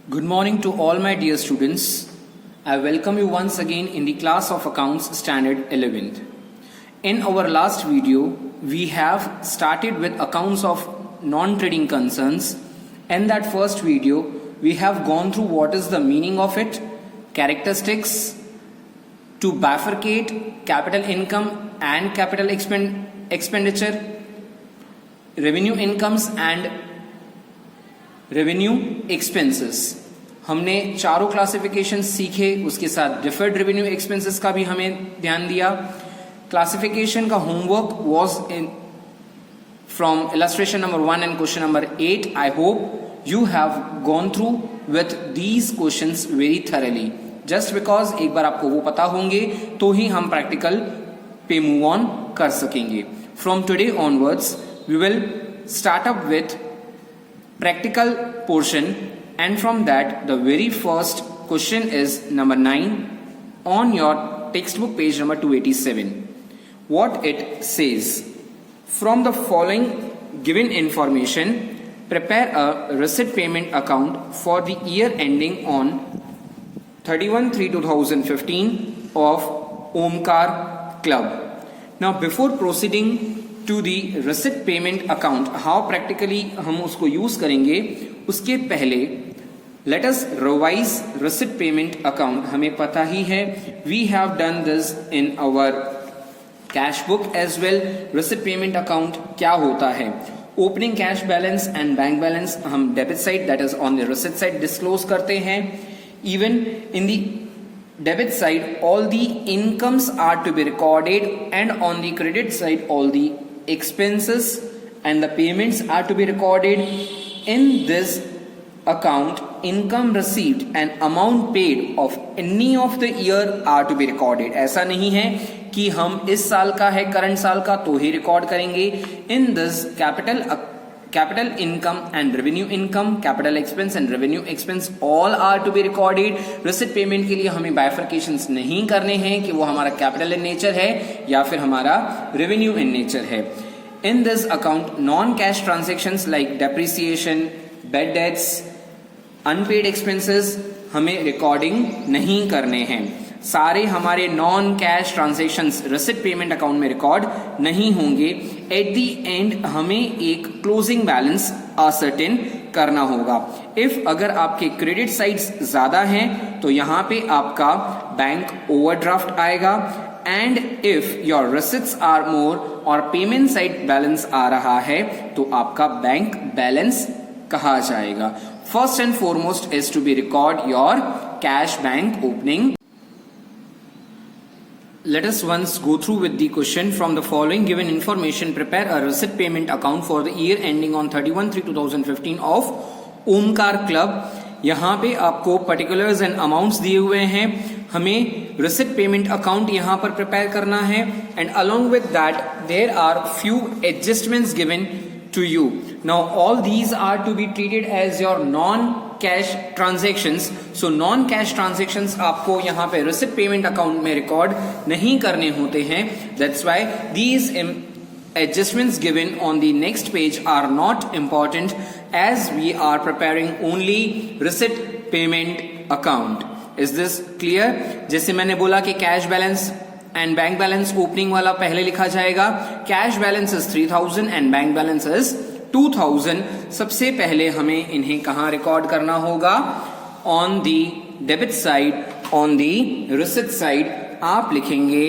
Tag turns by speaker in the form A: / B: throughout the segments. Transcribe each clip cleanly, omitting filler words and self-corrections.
A: Good morning to all my dear students. I welcome you once again in the class of Accounts Standard 11th. In our last video, we have started with accounts of non-trading concerns. In that first video, we have gone through what is the meaning of it, characteristics, to bifurcate capital income and capital expenditure, revenue incomes and revenue expenses. हमने चारों classification सीखे, उसके साथ deferred revenue expenses का भी हमें ध्यान दिया. क्लासिफिकेशन का homework was in from illustration number 1 and question number 8. I hope you have gone through with these questions very thoroughly. Just because एक बार आपको वो पता होंगे तो ही हम प्रैक्टिकल पे मूव ऑन कर सकेंगे. From today onwards we will start up with practical portion, and from that the very first question is number 9 on your textbook page number 287. What it says: from the following given information, prepare a receipt payment account for the year ending on 31/3/2015 of Omkar Club. Now before proceeding to the receipt payment account, how practically हम उसको use करेंगे, उसके पहले let us revise receipt payment account. हमें पता ही है, we have done this in our cash book as well. Receipt payment account क्या होता है? Opening cash balance and bank balance हम debit side that is on the receipt side disclose करते हैं. Even in the debit side all the incomes are to be recorded, and on the credit side all the expenses and the payments are to be recorded. In this account, income received and amount paid of any of the year are to be recorded. ऐसा नहीं है कि हम इस साल का है, current साल का, तो ही रिकॉर्ड करेंगे. In this capital income and revenue income, capital expense and revenue expense all are to be recorded. receipt payment के लिए हमें bifurcations नहीं करने हैं कि वो हमारा capital in nature है या फिर हमारा revenue in nature है. in this account, non cash transactions like depreciation, bad debts, unpaid expenses हमें recording नहीं करने हैं. सारे हमारे non cash transactions receipt payment account में रिकॉर्ड नहीं होंगे. एट दी एंड हमें एक क्लोजिंग बैलेंस असर्टेन करना होगा. इफ अगर आपके क्रेडिट साइड्स ज्यादा हैं तो यहां पे आपका बैंक ओवरड्राफ्ट आएगा. And if your receipts are more और पेमेंट साइड बैलेंस आ रहा है तो आपका बैंक बैलेंस कहा जाएगा. First and foremost is to be record your cash bank opening. Let us once go through with the question. From the following given information, prepare a receipt payment account for the year ending on 31/3/2015 of Omkar Club. यहाँ पे आपको particulars and amounts दिए हुए हैं. हमें receipt payment account यहाँ पर prepare करना है, and along with that there are few adjustments given to you. Now all these are to be treated as your non-cash transactions. So non-cash transactions आपको यहाँ पे receipt payment account में record नहीं करने होते हैं. That's why these adjustments given on the next page are not important, as we are preparing only receipt payment account. Is this clear? जैसे मैंने बोला कि cash balance and bank balance opening वाला पहले लिखा जाएगा. Cash balance is 3000 and bank balance is 2000. सबसे पहले हमें इन्हें कहां रिकॉर्ड करना होगा? On the debit side. On the receipt side आप लिखेंगे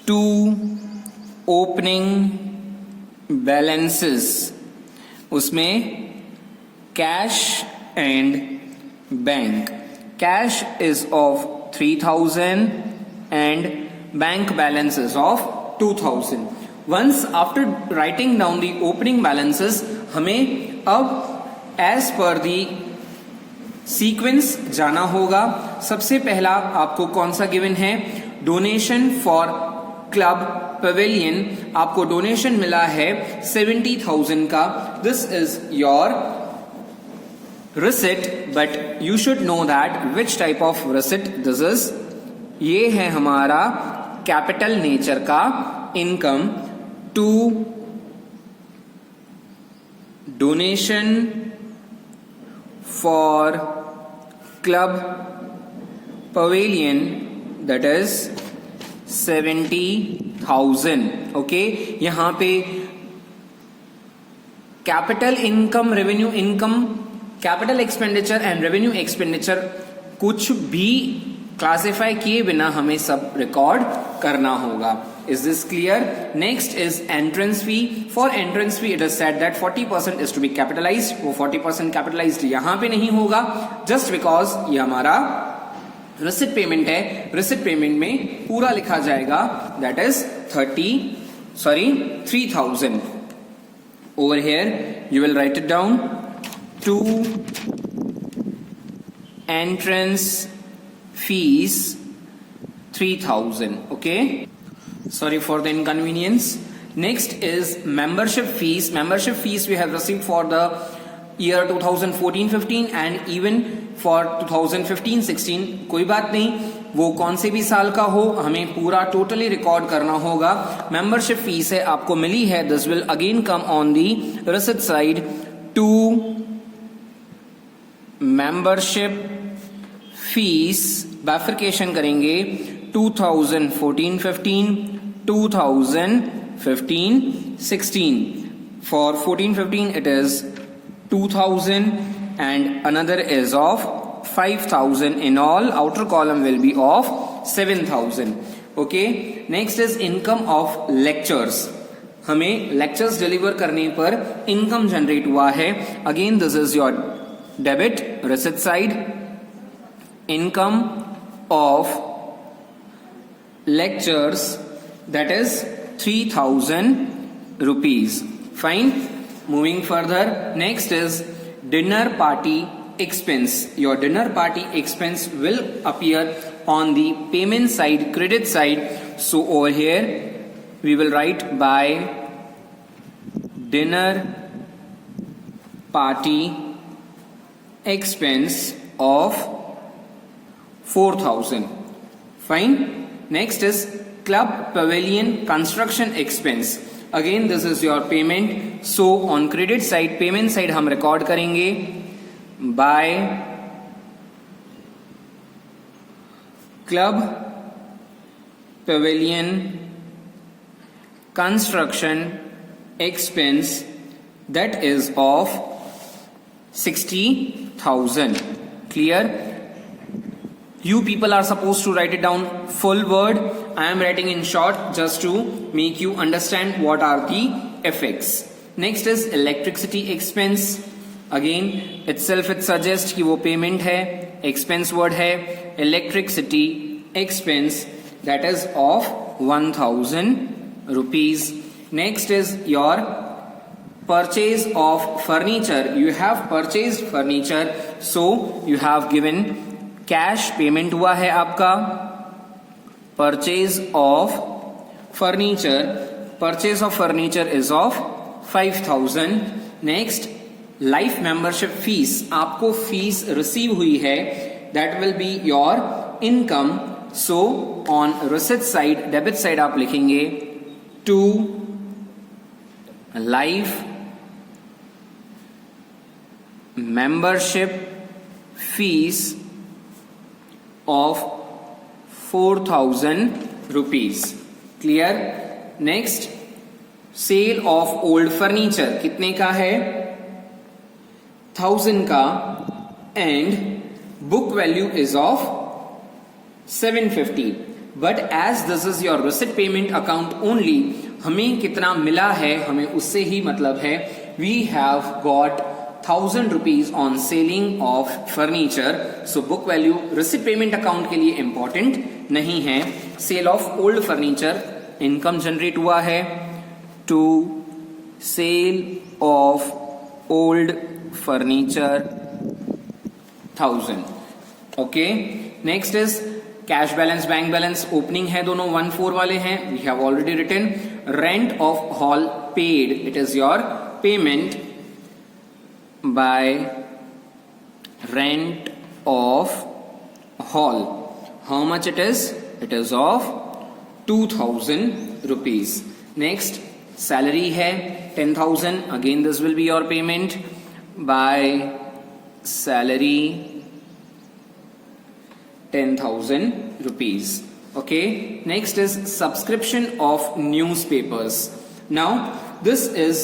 A: टू ओपनिंग बैलेंसेस. उसमें cash and bank. Cash is of 3000 and bank balances of 2000. Once after writing down the opening balances, हमें अब as per the sequence जाना होगा. सबसे पहला आपको कौन सा गिवन है? Donation for club pavilion. आपको डोनेशन मिला है 70,000 का. This is your receipt, but you should know that which type of receipt this is. ये है हमारा कैपिटल नेचर का income. To donation for club pavilion, that is 70,000. Okay, यहाँ पे capital income, revenue income, capital expenditure and revenue expenditure कुछ भी classify किए बिना हमें सब रिकॉर्ड करना होगा. Is this clear? Next is entrance fee. For entrance fee, it is said that 40% is to be capitalized. वो 40% capitalized यहाँ पे नहीं होगा, just because ये हमारा receipt payment है. receipt payment में पूरा लिखा जाएगा, that is 3,000. Over here, you will write it down. To entrance fees 3,000. Okay. Sorry for the inconvenience. Next is membership fees. Membership fees we have received for the year 2014-15 and even for 2015-16. कोई बात नहीं, वो कौन से भी साल का हो, हमें पूरा टोटली रिकॉर्ड करना होगा. मेंबरशिप फीस है, आपको मिली है. This will again come on the receipt side. To membership fees bifurcation करेंगे 2014-15, 2015-16. For 14-15 it is 2,000 and another is of 5,000. In all, outer column will be of 7,000. Okay. Next is income of lectures. हमें lectures deliver करने पर income generate हुआ है. Again, this is your debit receipt side. Income of lectures, that is 3,000 rupees. Fine. Moving further, next is dinner party expense. Your dinner party expense will appear on the payment side, credit side. So over here we will write by dinner party expense of 4,000. Fine. Next is club pavilion construction expense. Again, this is your payment. So on credit side, payment side हम record करेंगे by club pavilion construction expense, that is of 60,000. Clear? You people are supposed to write it down full word. I am writing in short just to make you understand what are the effects. Next is electricity expense. Again, itself it suggests कि वो payment है, expense word है. Electricity expense, that is of 1,000 rupees. Next is your purchase of furniture. You have purchased furniture, so you have given cash payment हुआ है आपका. Purchase of furniture is of 5,000. Next, life membership fees, आपको fees receive हुई है, that will be your income. So on receipt side, debit side आप लिखेंगे to life membership fees of 4,000 rupees. Clear? Next, sale of old furniture कितने का है? 1,000 का and book value is of 750. But as this is your receipt payment account only, हमें कितना मिला है हमें उससे ही मतलब है. We have got 1,000 rupees on selling of furniture. So book value receipt payment account के लिए important नहीं है. Sale of old furniture income generate हुआ है. To sale of old furniture 1,000. Okay. Next is cash balance, bank balance. Opening है दोनों 1-4 वाले हैं. We have already written rent of hall paid. It is your payment by rent of hall. How much it is? It is of 2,000 rupees. Next, salary है 10,000. Again, this will be your payment by salary 10,000 rupees. Okay, next is subscription of newspapers. Now this is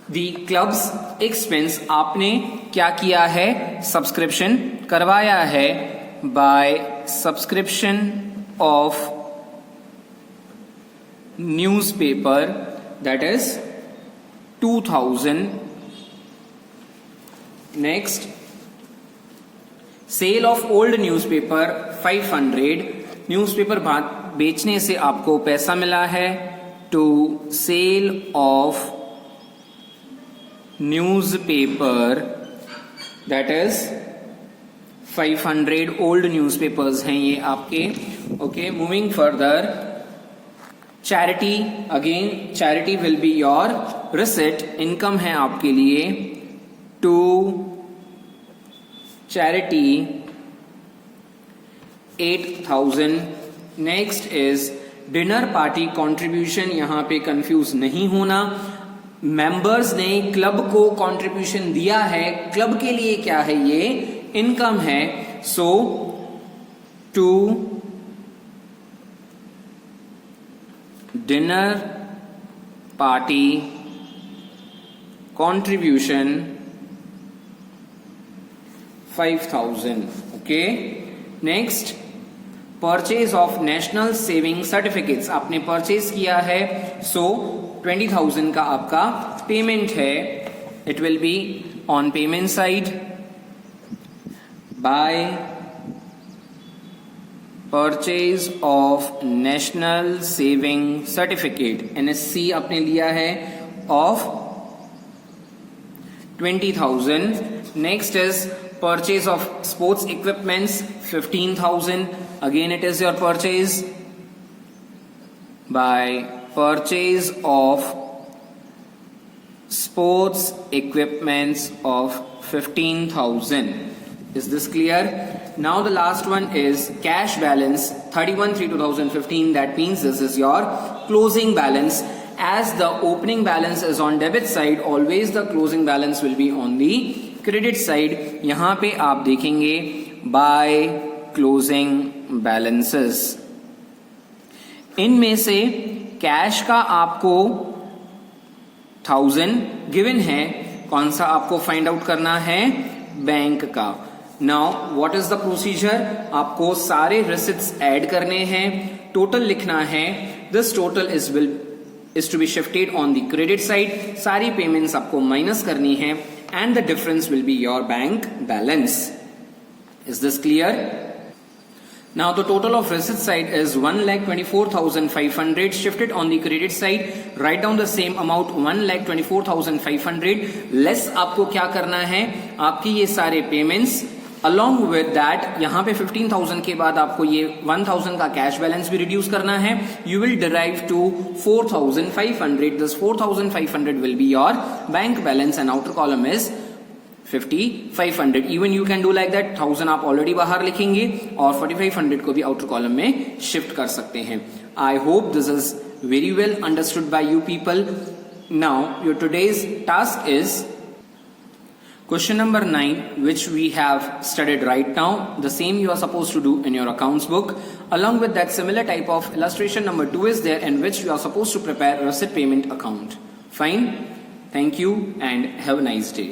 A: the club's expense. आपने क्या किया है? Subscription करवाया है by subscription of newspaper, that is 2,000. Next, sale of old newspaper 500. Newspaper बेचने से आपको पैसा मिला है. To sale of newspaper, that is 500 old newspapers हैं ये आपके. Okay, moving further, charity. Again charity will be your receipt. Income है आपके लिए. To charity 8,000. Next is dinner party contribution. यहां पे कंफ्यूज नहीं होना. मेंबर्स ने क्लब को कंट्रीब्यूशन दिया है. क्लब के लिए क्या है? ये इनकम है. So to dinner party contribution 5,000. Okay, next, purchase of national saving certificates. आपने परचेज किया है, सो 20,000 का आपका पेमेंट है. It will be on payment side by purchase of national saving certificate. NSC आपने लिया है of 20,000. Next is purchase of sports equipments 15,000. Again it is your purchase by purchase of sports equipments of 15,000. Is this clear? Now the last one is cash balance 31/3/2015. That means this is your closing balance. As the opening balance is on debit side, always the closing balance will be on the credit side. यहां पे आप देखेंगे by closing balances. इनमें से cash का आपको 1,000 given है. कौन सा आपको फाइंड आउट करना है? बैंक का. Now what is the procedure? आपको सारे रिसिप्ट्स ऐड करने हैं, टोटल लिखना है. This total is to be shifted on the credit side. सारी पेमेंट्स आपको माइनस करनी है and the difference will be your bank balance. Is this clear? Now the total of receipt side is 1,24,500. Shift it on the credit side. Write down the same amount 1,24,500 less. आपको क्या करना है? आपकी ये सारे payments along with that, यहाँ पे 15,000 के बाद आपको ये 1,000 का कैश बैलेंस भी रिड्यूस करना है. You will derive to 4,500. This 4,500 will be your bank balance and outer column is 5,500. Even you can do like that. 1,000 आप ऑलरेडी बाहर लिखेंगे और 4,500 को भी आउटर कॉलम में शिफ्ट कर सकते हैं. I hope this is very well understood by you people. Now your today's task is question number 9, which we have studied right now. The same you are supposed to do in your accounts book. Along with that, similar type of illustration number 2 is there, in which you are supposed to prepare a receipt payment account. Fine. Thank you and have a nice day.